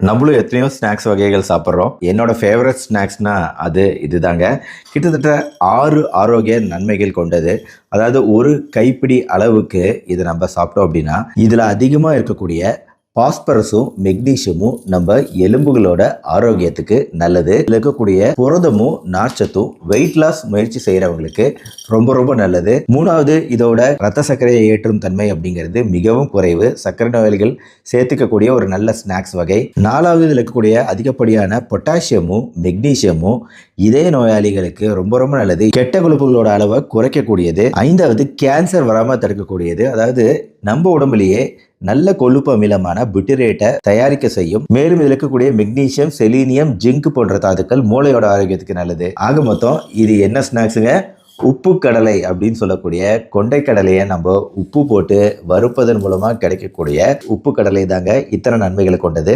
நம்மளும் எத்தனையோ ஸ்நாக்ஸ் வகைகள் சாப்பிட்றோம். என்னோட ஃபேவரட் ஸ்நாக்ஸ்னா அது இதுதாங்க. கிட்டத்தட்ட 6 ஆரோக்கிய நன்மைகள் கொண்டது. அதாவது ஒரு கைப்பிடி அளவுக்கு இது நம்ம சாப்பிட்டோம் அப்படின்னா, இதில் அதிகமாக இருக்கக்கூடிய பாஸ்பரஸும் மெக்னீஷியமும் நம்ம எலும்புகளோட ஆரோக்கியத்துக்கு நல்லது. இதில் இருக்கக்கூடிய புரதமும் நார்ச்சத்தும் வெயிட் லாஸ் முயற்சி செய்யறவங்களுக்கு ரொம்ப ரொம்ப நல்லது. மூணாவது, இதோட ரத்த சர்க்கரையை ஏற்றும் தன்மை அப்படிங்கிறது மிகவும் குறைவு. சர்க்கரை நோயாளிகள் சேர்த்துக்கக்கூடிய ஒரு நல்ல ஸ்நாக்ஸ் வகை. நாலாவது, இதில் இருக்கக்கூடிய அதிகப்படியான பொட்டாசியமும் மெக்னீஷியமும் இதய நோயாளிகளுக்கு ரொம்ப ரொம்ப நல்லது. கெட்ட கொழுப்புகளோட அளவை குறைக்கக்கூடியது. ஐந்தாவது, கேன்சர் வராமல் தடுக்கக்கூடியது. அதாவது நம்ம உடம்புலேயே நல்ல கொழுப்பு அமிலமான பியூட்டரேட்டை தயாரிக்க செய்யும். மேலும் இதில் இருக்கக்கூடிய மெக்னீசியம், செலீனியம், ஜிங்க் போன்ற தாதுக்கள் மூளையோட ஆரோக்கியத்துக்கு நல்லது. ஆக மொத்தம் இது என்ன ஸ்நாக்ஸுங்க? உப்பு கடலை அப்படின்னு சொல்லக்கூடிய கொண்டை கடலையை நம்ம உப்பு போட்டு வறுப்பதன் மூலமா கிடைக்கக்கூடிய உப்பு கடலை தாங்க இத்தனை நன்மைகளை கொண்டது.